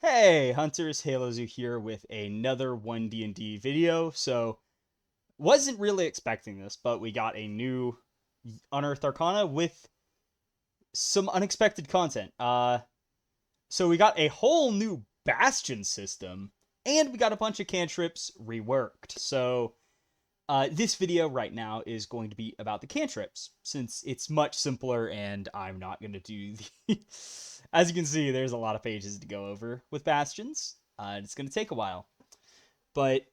Hey, Hunters, Halozu here with another One D&D video. So, wasn't really expecting this, but we got a new Unearthed Arcana with some unexpected content. So we got a whole new Bastion system, and we got a bunch of cantrips reworked. So, this video right now is going to be about the cantrips, since it's much simpler, and I'm not going to do the... As you can see, there's a lot of pages to go over with Bastions. It's going to take a while. But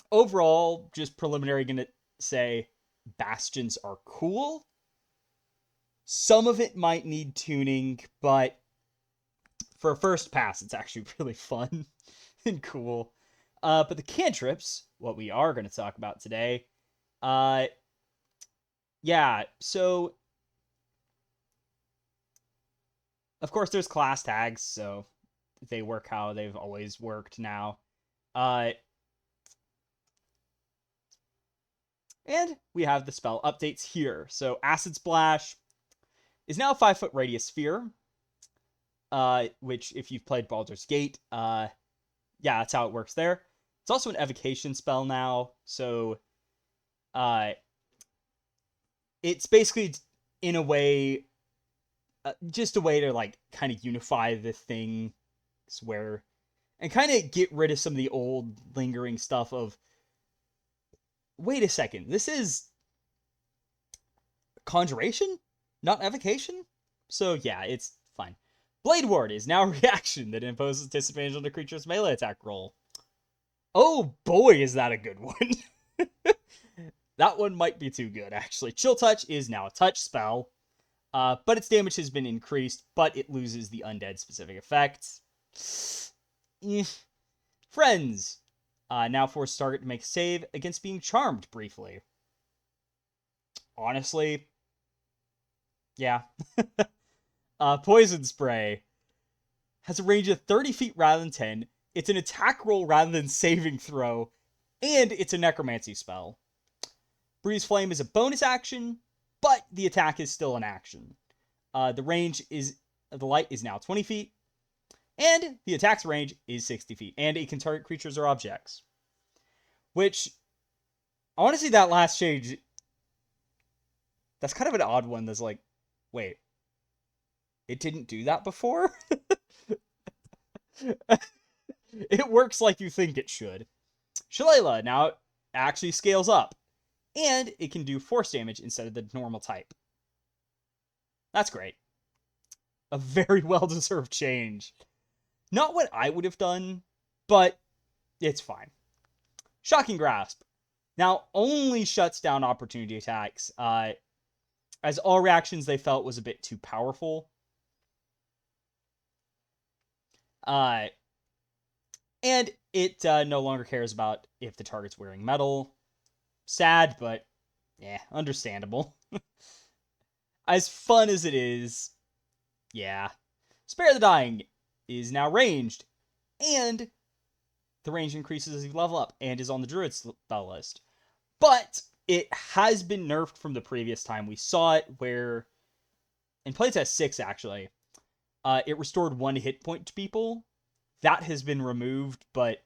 overall, just preliminary, going to say Bastions are cool. Some of it might need tuning, but for a first pass, it's actually really fun and cool. But the cantrips, what we are going to talk about today, yeah, so of course there's class tags, so they work how they've always worked now. And we have the spell updates here. So Acid Splash is now a 5-foot radius sphere, which if you've played Baldur's Gate, yeah, that's how it works there. It's also an evocation spell now, so it's basically, in a way, just a way to like kind of unify the thing, where and kind of get rid of some of the old lingering stuff of, wait a second, this is conjuration, not evocation. So yeah, it's fine. Blade Ward is now a reaction that imposes disadvantage on the creature's melee attack roll. Oh boy, is that a good one. That one might be too good, actually. Chill Touch is now a touch spell, but its damage has been increased, but it loses the undead specific effects. Friends. Now force target to make a save against being charmed briefly. Honestly, yeah. Poison Spray has a range of 30 feet rather than 10. It's an attack roll rather than saving throw, and it's a necromancy spell. Breeze Flame is a bonus action, but the attack is still an action. The range is the light is now 20 feet, and the attack's range is 60 feet, and it can target creatures or objects. Which, honestly, that last change, that's kind of an odd one. That's like, wait, it didn't do that before? It works like you think it should. Shillelagh now actually scales up, and it can do force damage instead of the normal type. That's great. A very well-deserved change. Not what I would have done, but it's fine. Shocking Grasp now only shuts down opportunity attacks, as all reactions they felt was a bit too powerful. And it no longer cares about if the target's wearing metal. Sad, but yeah, understandable. As fun as it is, yeah. Spare the Dying is now ranged, and the range increases as you level up, and is on the Druid spell list. But it has been nerfed from the previous time we saw it, where in Playtest 6, actually, it restored 1 hit point to people. That has been removed, but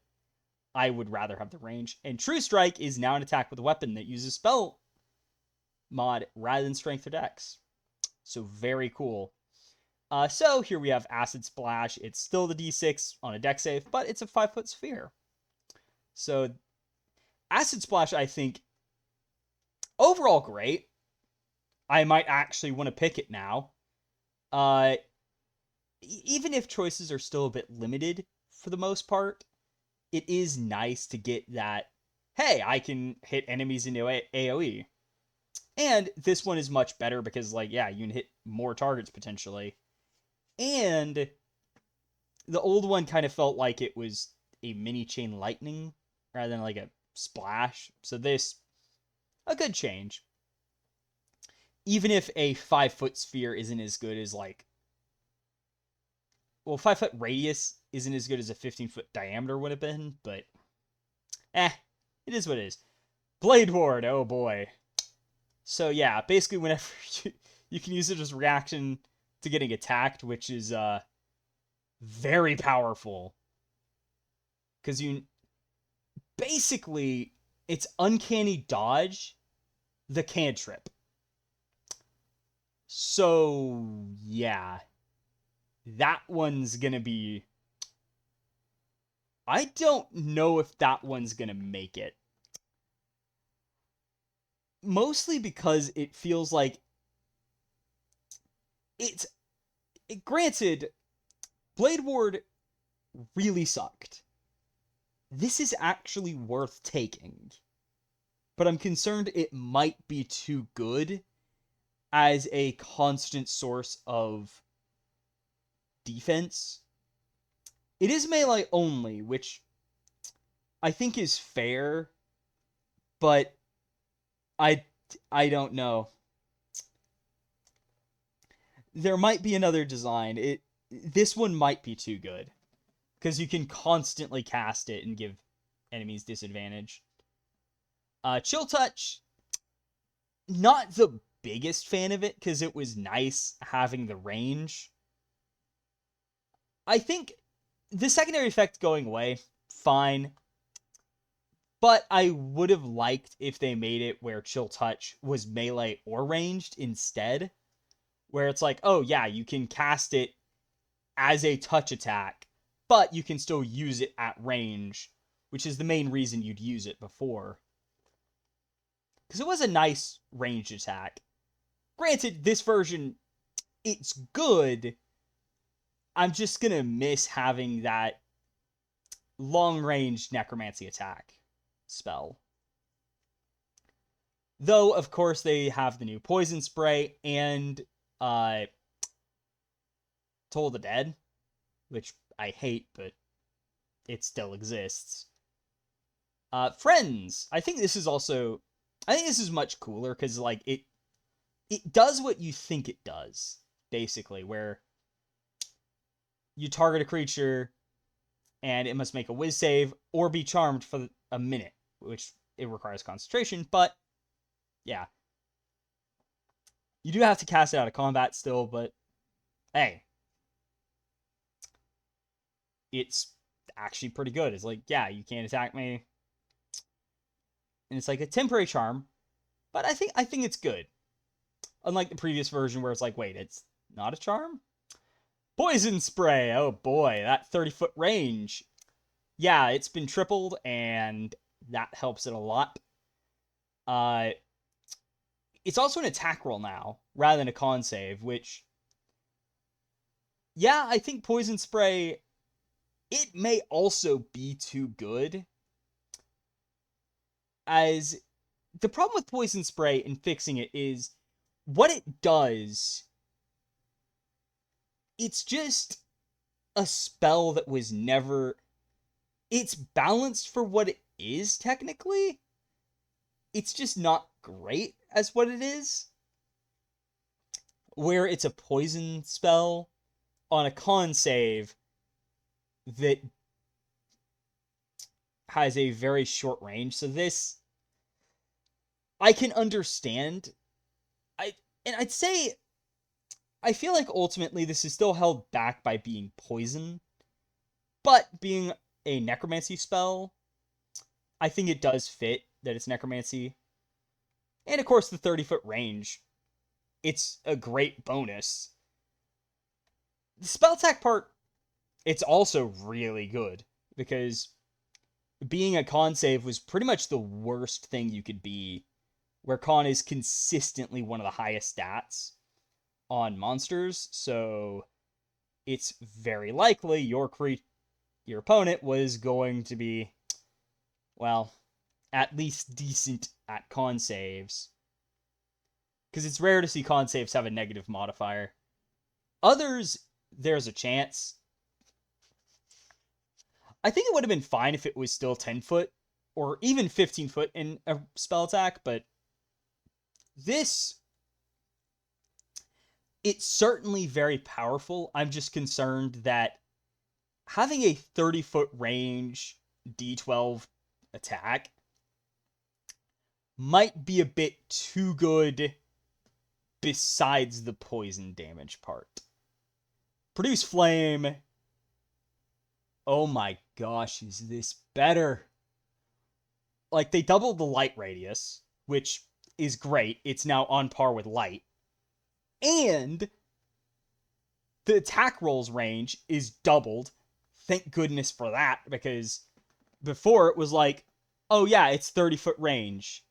I would rather have the range. And True Strike is now an attack with a weapon that uses spell mod rather than strength or dex. So very cool. So here we have Acid Splash. It's still the D6 on a dex save, but it's a 5-foot sphere. So Acid Splash, I think, overall great. I might actually want to pick it now. Even if choices are still a bit limited for the most part, it is nice to get that, hey, I can hit enemies into AoE. And this one is much better because, like, yeah, you can hit more targets potentially. And the old one kind of felt like it was a mini chain lightning rather than like a splash. So this, a good change. Even if a 5-foot sphere isn't as good as, like, well, 5-foot radius isn't as good as a 15-foot diameter would have been, but it is what it is. Blade Ward, oh boy. So yeah, basically whenever you can use it as a reaction to getting attacked, which is very powerful. Because basically, it's Uncanny Dodge, the cantrip. So, yeah. That one's gonna be... I don't know if that one's gonna make it. Mostly because it feels like granted, Blade Ward really sucked. This is actually worth taking. But I'm concerned it might be too good as a constant source of defense. It is melee only, which I think is fair, but I don't know. There might be another design. This one might be too good because you can constantly cast it and give enemies disadvantage. Chill Touch, not the biggest fan of it because it was nice having the range. I think the secondary effect going away, fine. But I would have liked if they made it where Chill Touch was melee or ranged instead. Where it's like, oh yeah, you can cast it as a touch attack, but you can still use it at range, which is the main reason you'd use it before. Because it was a nice ranged attack. Granted, this version, it's good. I'm just going to miss having that long-range necromancy attack spell. Though, of course, they have the new poison spray and Toll the Dead, which I hate, but it still exists. Friends. I think this is much cooler because like it does what you think it does, basically, where you target a creature and it must make a whiz save or be charmed for a minute, which it requires concentration, but yeah. You do have to cast it out of combat still, but hey. It's actually pretty good. It's like, yeah, you can't attack me. And it's like a temporary charm, but I think it's good. Unlike the previous version where it's like, wait, it's not a charm? Poison Spray! Oh boy, that 30-foot range. Yeah, it's been tripled, and that helps it a lot. It's also an attack roll now, rather than a con save, which... Yeah, I think Poison Spray... It may also be too good. As the problem with Poison Spray and fixing it is what it does. It's just a spell that was never... It's balanced for what it is, technically. It's just not great as what it is. Where it's a poison spell on a con save that has a very short range. So this, I can understand. I'd say, I feel like ultimately this is still held back by being poison, but being a necromancy spell, I think it does fit that it's necromancy. And of course the 30-foot range, it's a great bonus. The spell attack part, it's also really good, because being a con save was pretty much the worst thing you could be, where con is consistently one of the highest stats on monsters, so it's very likely your opponent was going to be, well, at least decent at con saves. Because it's rare to see con saves have a negative modifier. Others, there's a chance. I think it would have been fine if it was still 10 foot, or even 15 foot in a spell attack, but this, it's certainly very powerful. I'm just concerned that having a 30-foot range D12 attack might be a bit too good besides the poison damage part. Produce Flame. Oh my gosh, is this better? Like, they doubled the light radius, which is great. It's now on par with light. And the attack rolls range is doubled. Thank goodness for that, because before it was like, oh yeah, it's 30-foot range.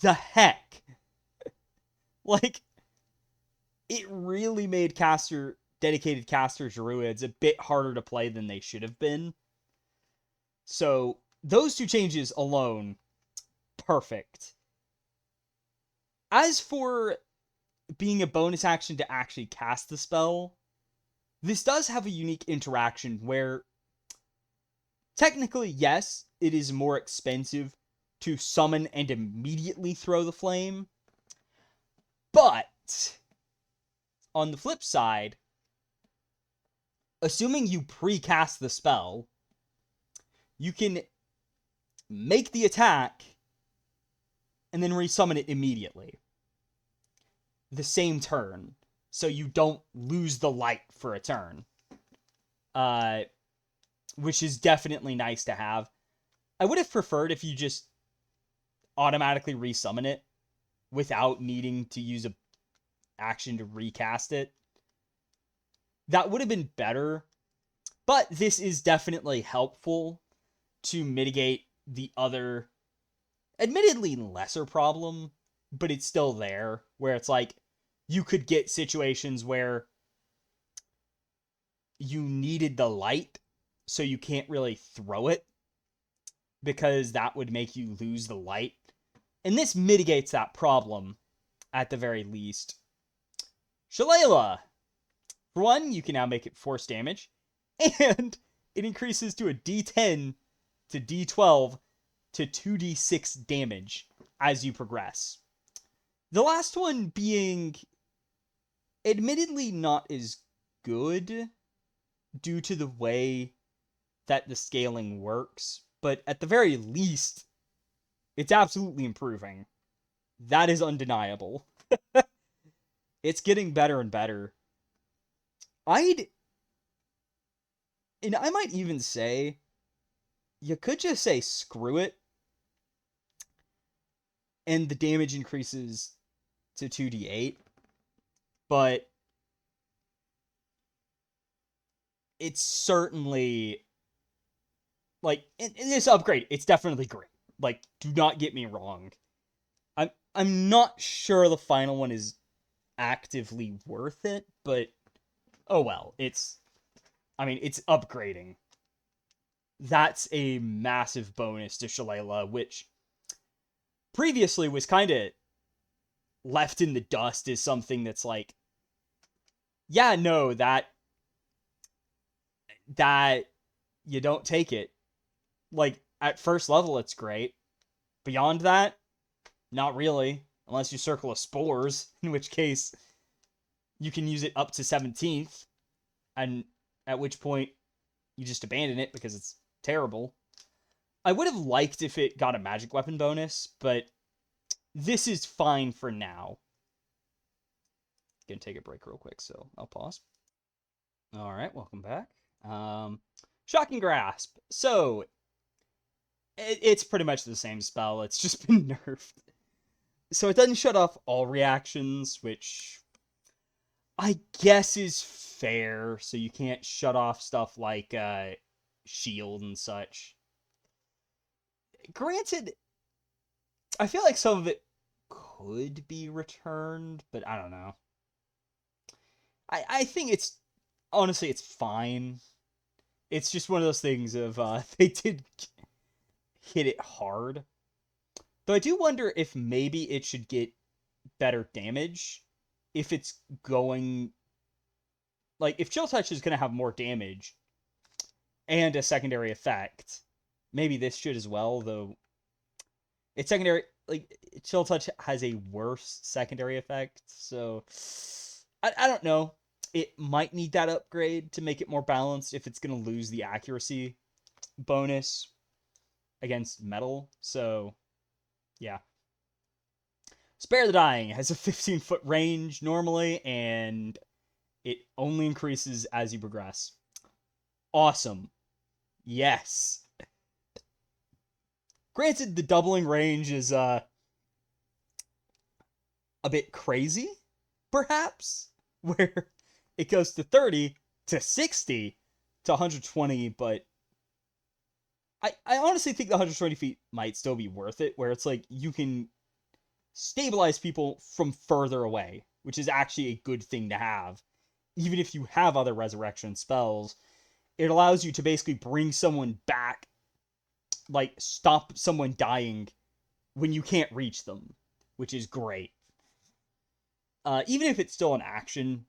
The heck? Like, it really made dedicated caster druids a bit harder to play than they should have been. So, those two changes alone, perfect. As for being a bonus action to actually cast the spell, this does have a unique interaction where, technically, yes, it is more expensive to summon and immediately throw the flame, but on the flip side, assuming you pre-cast the spell, you can make the attack and then resummon it immediately. The same turn, so you don't lose the light for a turn. Which is definitely nice to have. I would have preferred if you just automatically resummon it without needing to use a action to recast it. That would have been better, but this is definitely helpful to mitigate the other, admittedly lesser problem, but it's still there, where it's like, you could get situations where you needed the light, so you can't really throw it, because that would make you lose the light. And this mitigates that problem, at the very least. Shillelagh! For one, you can now make it force damage, and it increases to a D10 to D12 to 2d6 damage as you progress. The last one being admittedly not as good due to the way that the scaling works, but at the very least, it's absolutely improving. That is undeniable. It's getting better and better. And I might even say, you could just say screw it, and the damage increases to 2d8, but it's certainly, like, in this upgrade, it's definitely great. Like, do not get me wrong. I'm not sure the final one is actively worth it, but oh well, it's upgrading. That's a massive bonus to Shillelagh, which previously was kind of left in the dust as something that's like, yeah, no, that you don't take it. Like, at first level, it's great. Beyond that, not really, unless you circle a spores, in which case you can use it up to 17th, and at which point you just abandon it because it's terrible. I would have liked if it got a magic weapon bonus, but this is fine for now. Gonna take a break real quick, so I'll pause. Alright, welcome back. Shocking Grasp. So, it's pretty much the same spell, it's just been nerfed. So it doesn't shut off all reactions, which I guess is fair, so you can't shut off stuff like shield and such. Granted, I feel like some of it could be returned, but I don't know. I think honestly, it's fine. It's just one of those things of, they did hit it hard. Though I do wonder if maybe it should get better damage if it's going, like, if Chill Touch is going to have more damage and a secondary effect, maybe this should as well, though it's secondary, like, Chill Touch has a worse secondary effect, so I don't know. It might need that upgrade to make it more balanced if it's going to lose the accuracy bonus against metal, so yeah. Spare the Dying has a 15-foot range normally, and it only increases as you progress. Awesome. Yes. Granted, the doubling range is a bit crazy, perhaps, where it goes to 30 to 60 to 120, but I honestly think the 120 feet might still be worth it, where it's like you can stabilize people from further away, which is actually a good thing to have. Even if you have other resurrection spells, it allows you to basically bring someone back, like stop someone dying when you can't reach them, which is great. Even if it's still an action,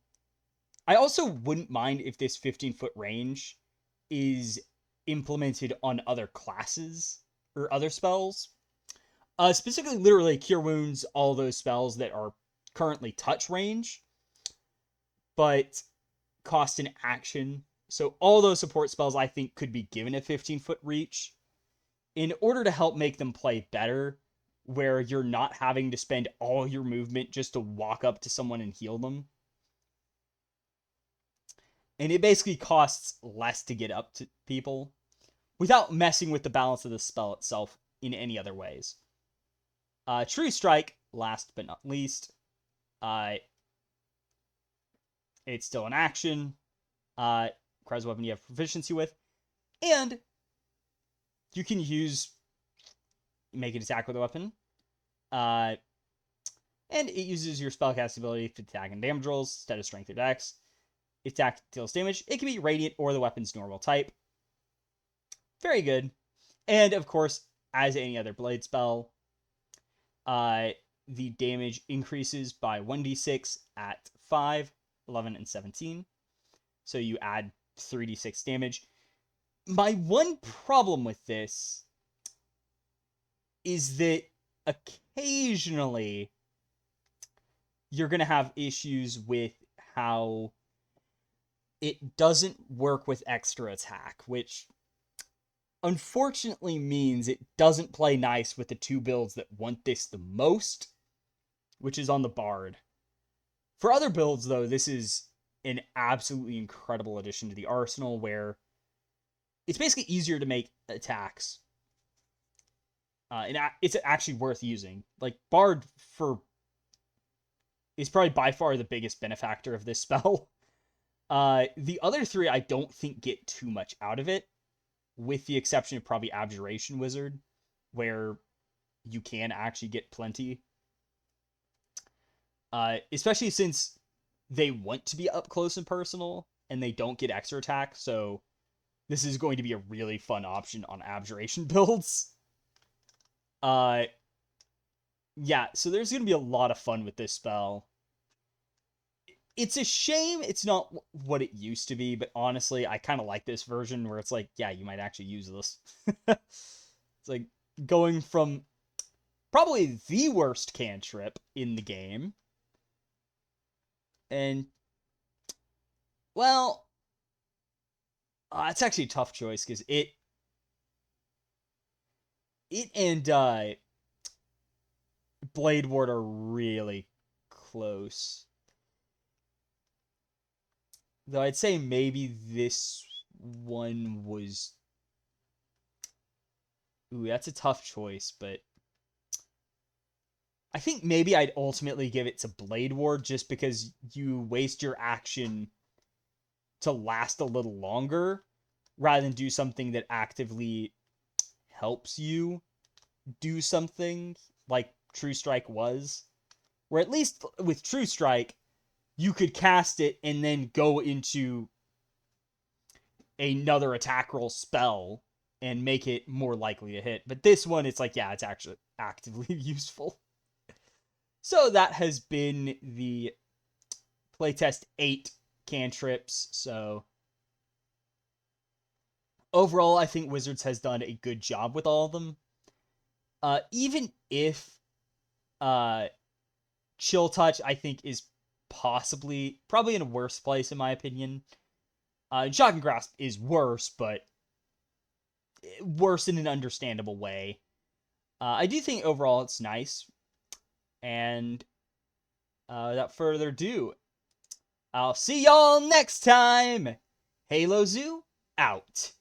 I also wouldn't mind if this 15-foot range is implemented on other classes or other spells. Specifically, literally, Cure Wounds, all those spells that are currently touch range, but cost an action. So all those support spells, I think, could be given a 15-foot reach in order to help make them play better, where you're not having to spend all your movement just to walk up to someone and heal them. And it basically costs less to get up to people without messing with the balance of the spell itself in any other ways. True Strike, last but not least. It's still an action. Requires a weapon you have proficiency with. And you can make an attack with a weapon. And it uses your spellcasting ability to attack and damage rolls instead of strength or dex. If attack deals damage, it can be radiant or the weapon's normal type. Very good. And of course, as any other blade spell, the damage increases by 1d6 at 5, 11, and 17. So you add 3d6 damage. My one problem with this is that occasionally you're going to have issues with how it doesn't work with extra attack, which unfortunately means it doesn't play nice with the two builds that want this the most, which is on the Bard. For other builds, though, this is an absolutely incredible addition to the arsenal, where it's basically easier to make attacks. And it's actually worth using. Like, Bard is probably by far the biggest benefactor of this spell. The other three I don't think get too much out of it, with the exception of probably Abjuration Wizard, where you can actually get plenty. Especially since they want to be up close and personal, and they don't get extra attack, so this is going to be a really fun option on Abjuration builds. Yeah, so there's going to be a lot of fun with this spell. It's a shame it's not what it used to be, but honestly, I kind of like this version where it's like, yeah, you might actually use this. It's like going from probably the worst cantrip in the game. And, well, it's actually a tough choice because it and Blade Ward are really close. Though I'd say maybe this one was... Ooh, that's a tough choice, but I think maybe I'd ultimately give it to Blade Ward just because you waste your action to last a little longer rather than do something that actively helps you do something like True Strike was. Where at least with True Strike, you could cast it and then go into another attack roll spell and make it more likely to hit. But this one, it's like, yeah, it's actually actively useful. So that has been the Playtest 8 cantrips. So overall, I think Wizards has done a good job with all of them. Even if Chill Touch, I think, is probably in a worse place, in my opinion. Shocking Grasp is worse, but worse in an understandable way. I do think overall it's nice. And without further ado, I'll see y'all next time. Halo Zoo out.